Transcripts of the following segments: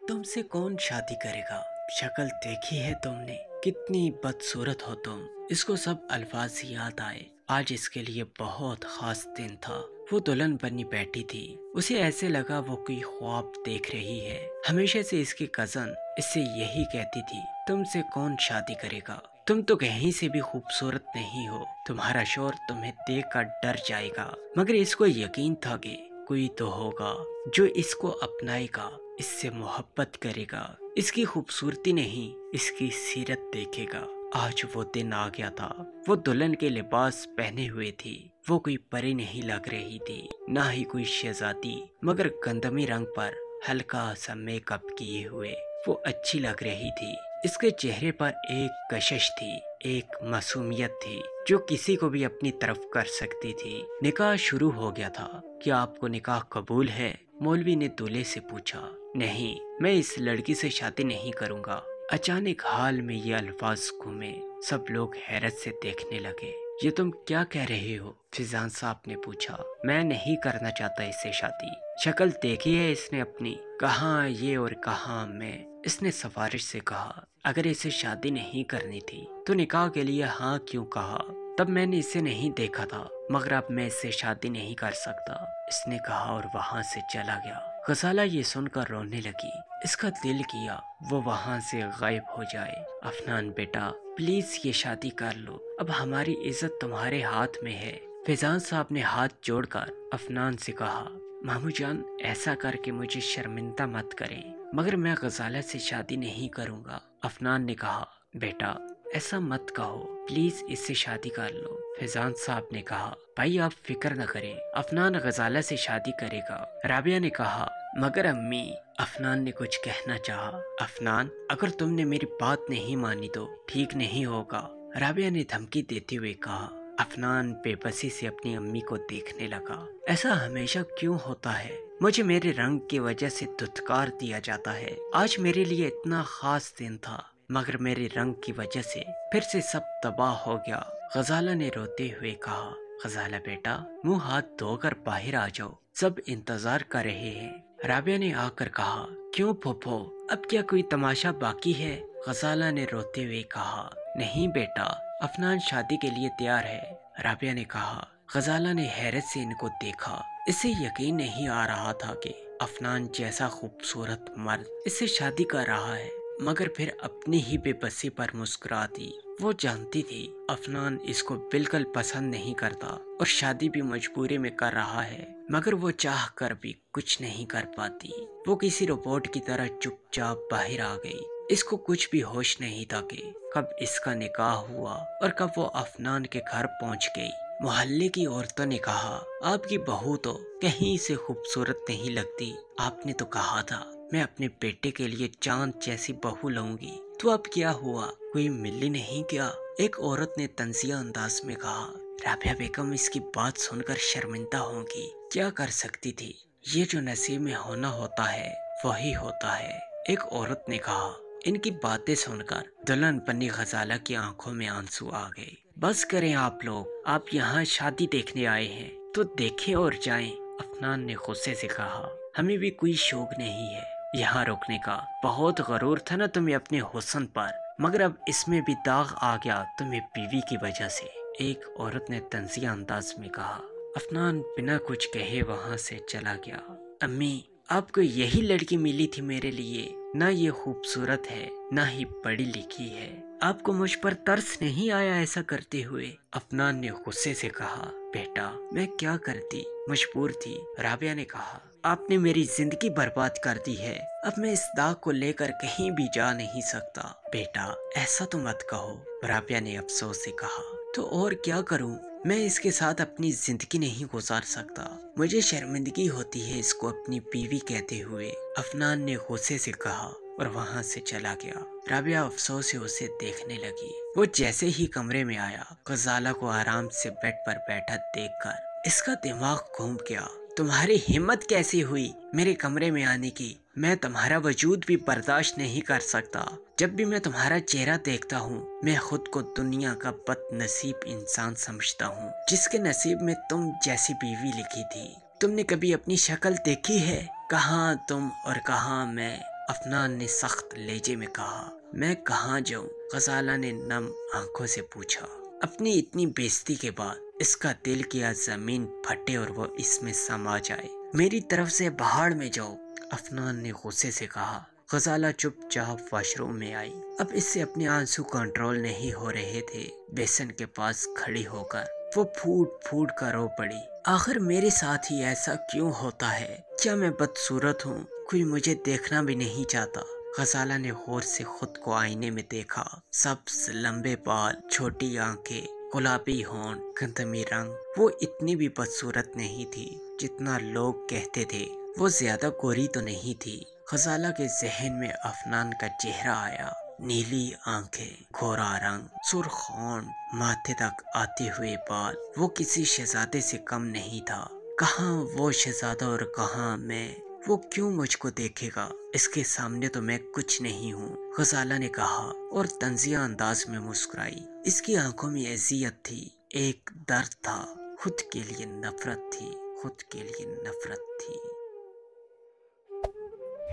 تم سے کون شادی کرے گا؟ شکل دیکھی ہے تم نے؟ کتنی بدصورت ہو تم۔ اس کو سب الفاظ یاد آئے۔ آج اس کے لیے بہت خاص دن تھا۔ وہ دلہن بنی بیٹھی تھی۔ اسے ایسے لگا وہ کوئی خواب دیکھ رہی ہے۔ ہمیشہ سے اس کی کزن اس سے یہی کہتی تھی، تم سے کون شادی کرے گا؟ تم تو کہیں سے بھی خوبصورت نہیں ہو۔ تمہارا شوہر تمہیں دیکھ کر ڈر جائے گا۔ مگر اس کو یقین تھا کہ کوئی تو ہوگا جو اس کو اپنائے گا، اس سے محبت کرے گا، اس کی خوبصورتی نہیں اس کی سیرت دیکھے گا۔ آج وہ دن آ گیا تھا۔ وہ دلہن کے لباس پہنے ہوئے تھی۔ وہ کوئی پری نہیں لگ رہی تھی، نہ ہی کوئی شہزادی، مگر گندمی رنگ پر ہلکا سا میک اپ کیے ہوئے وہ اچھی لگ رہی تھی۔ اس کے چہرے پر ایک کشش تھی، ایک معصومیت تھی جو کسی کو بھی اپنی طرف کر سکتی تھی۔ نکاح شروع ہو گیا تھا۔ کیا آپ کو نکاح قبول ہے؟ مولوی نے دولہے سے پوچھا۔ نہیں، میں اس لڑکی سے شادی نہیں کروں گا۔ اچانک حال میں یہ الفاظ گھومے۔ سب لوگ حیرت سے دیکھنے لگے۔ یہ تم کیا کہہ رہے ہو؟ فیضان صاحب نے پوچھا۔ میں نہیں کرنا چاہتا اس سے شادی۔ شکل دیکھی ہے اس نے اپنی؟ کہاں یہ اور کہاں میں؟ اس نے سفارش سے کہا۔ اگر اسے شادی نہیں کرنی تھی تو نکاح کے لیے ہاں کیوں کہا؟ تب میں نے اسے نہیں دیکھا تھا، مگر اب میں اس سے شادی نہیں کر سکتا، اس نے کہا اور وہاں سے چلا گیا۔ غزالہ یہ سن کر رونے لگی۔ اس کا دل کیا وہ وہاں سے غائب ہو جائے۔ افنان بیٹا، پلیز یہ شادی کر لو، اب ہماری عزت تمہارے ہاتھ میں ہے۔ فیضان صاحب نے ہاتھ جوڑ کر افنان سے کہا، مامو جان ایسا کر کے مجھے شرمندہ مت کریں، مگر میں غزالہ سے شادی نہیں کروں گا۔ افنان نے کہا، بیٹا ایسا مت کہو، پلیز اس سے شادی کر لو۔ فیضان صاحب نے کہا، بھائی آپ فکر نہ کریں، افنان غزالہ سے شادی کرے گا۔ رابعہ نے کہا، مگر امی۔ افنان نے کچھ کہنا چاہا۔ افنان، اگر تم نے میری بات نہیں مانی تو ٹھیک نہیں ہوگا، رابعہ نے دھمکی دیتے ہوئے کہا۔ افنان بے بسی سے اپنی امی کو دیکھنے لگا۔ ایسا ہمیشہ کیوں ہوتا ہے؟ مجھے میرے رنگ کی وجہ سے دھتکار دیا جاتا ہے۔ آج میرے لیے اتنا خاص دن تھا، مگر میرے رنگ کی وجہ سے پھر سے سب تباہ ہو گیا۔ غزالہ نے روتے ہوئے کہا، غزالہ بیٹا منہ ہاتھ دھو کر باہر آ جاؤ، سب انتظار کر رہے ہیں۔ رابعہ نے آ کر کہا، کیوں پھوپھو، اب کیا کوئی تماشا باقی ہے؟ غزالہ نے روتے ہوئے کہا، نہیں بیٹا، افنان شادی کے لیے تیار ہے۔ رابعہ نے کہا۔ غزالہ نے حیرت سے ان کو دیکھا۔ اسے یقین نہیں آ رہا تھا کہ افنان جیسا خوبصورت مرد اس سے شادی کر رہا ہے، مگر پھر اپنی ہی بے بسی پر مسکرا دی۔ وہ جانتی تھی افنان اس کو بالکل پسند نہیں کرتا اور شادی بھی مجبوری میں کر رہا ہے، مگر وہ چاہ کر بھی کچھ نہیں کر پاتی۔ وہ کسی روبوٹ کی طرح چپ چاپ باہر آ گئی۔ اس کو کچھ بھی ہوش نہیں تھا کہ کب اس کا نکاح ہوا اور کب وہ افنان کے گھر پہنچ گئی۔ محلے کی عورتوں نے کہا، آپ کی بہو تو کہیں سے خوبصورت نہیں لگتی، آپ نے تو کہا تھا میں اپنے بیٹے کے لیے چاند جیسی بہو لاؤں گی، تو اب کیا ہوا؟ کوئی مل ہی نہیں کیا؟ ایک عورت نے طنزیہ انداز میں کہا۔ رابعہ بیگم اس کی بات سن کر شرمندہ ہوگی، کیا کر سکتی تھی؟ یہ جو نصیب میں ہونا ہوتا ہے وہی ہوتا ہے، ایک عورت نے کہا۔ ان کی باتیں سن کر دلہن بنی غزالہ کی آنکھوں میں آنسو آ گئے۔ بس کریں آپ لوگ، آپ یہاں شادی دیکھنے آئے ہیں تو دیکھیں اور جائیں، افنان نے غصے سے کہا۔ ہمیں بھی کوئی شوق نہیں ہے یہاں رکنے کا، بہت غرور تھا نا تمہیں اپنے حسن پر، مگر اب اس میں بھی داغ آ گیا تمہیں بیوی کی وجہ سے، ایک عورت نے طنزیہ انداز میں کہا۔ افنان بنا کچھ کہے وہاں سے چلا گیا۔ امی، آپ کو یہی لڑکی ملی تھی میرے لیے، نہ یہ خوبصورت ہے نہ ہی پڑھی لکھی ہے، آپ کو مجھ پر ترس نہیں آیا ایسا کرتے ہوئے؟ افنان نے غصے سے کہا۔ بیٹا میں کیا کرتی، مجبور تھی، رابعہ نے کہا۔ آپ نے میری زندگی برباد کر دی ہے، اب میں اس داغ کو لے کر کہیں بھی جا نہیں سکتا۔ بیٹا ایسا تو مت کہو، رابعہ نے افسوس سے کہا۔ تو اور کیا کروں، میں اس کے ساتھ اپنی زندگی نہیں گزار سکتا، مجھے شرمندگی ہوتی ہے اس کو اپنی بیوی کہتے ہوئے، افنان نے غصے سے کہا اور وہاں سے چلا گیا۔ رابعہ افسوس سے اسے دیکھنے لگی۔ وہ جیسے ہی کمرے میں آیا، غزالہ کو آرام سے بیڈ پر بیٹھا دیکھ کر اس کا دماغ گھوم گیا۔ تمہاری ہمت کیسی ہوئی میرے کمرے میں آنے کی؟ میں تمہارا وجود بھی برداشت نہیں کر سکتا، جب بھی میں تمہارا چہرہ دیکھتا ہوں میں خود کو دنیا کا بد نصیب انسان سمجھتا ہوں، جس کے نصیب میں تم جیسی بیوی لکھی تھی۔ تم نے کبھی اپنی شکل دیکھی ہے؟ کہاں تم اور کہاں میں؟ افنان نے سخت لہجے میں کہا۔ میں کہاں جاؤں؟ غزالہ نے نم آنکھوں سے پوچھا۔ اپنی اتنی بےعزتی کے بعد اس کا دل کیا زمین پھٹے اور وہ اس میں سما جائے۔ میری طرف سے پہاڑ میں جاؤ، افنان نے غصے سے کہا۔ غزالہ چپ چاپ واش روم میں آئی۔ اب اس سے اپنے آنسو کنٹرول نہیں ہو رہے تھے۔ بیسن کے پاس کھڑی ہو کر وہ پھوٹ پھوٹ کر رو پڑی۔ آخر میرے ساتھ ہی ایسا کیوں ہوتا ہے؟ کیا میں بدصورت ہوں؟ کوئی مجھے دیکھنا بھی نہیں چاہتا؟ غزالہ نے غور سے خود کو آئینے میں دیکھا۔ سبز لمبے بال، چھوٹی آنکھیں، گلابی ہونٹ، گندمی رنگ۔ وہ اتنی بھی بدصورت نہیں تھی جتنا لوگ کہتے تھے۔ وہ زیادہ گوری تو نہیں تھی۔ غزالہ کے ذہن میں افنان کا چہرہ آیا۔ نیلی آنکھیں، گھورا رنگ، سرخ ہونٹ، ماتھے تک آتے ہوئے بال۔ وہ کسی شہزادے سے کم نہیں تھا۔ کہاں وہ شہزادہ اور کہاں میں؟ وہ کیوں مجھ کو دیکھے گا؟ اس کے سامنے تو میں کچھ نہیں ہوں، غزالہ نے کہا اور طنزیہ انداز میں مسکرائی۔ اس کی آنکھوں میں اذیت تھی، ایک درد تھا، خود کے لیے نفرت تھی، خود کے لیے نفرت تھی۔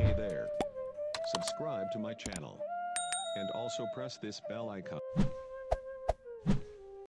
Hey there. Subscribe to my channel. And also press this bell icon.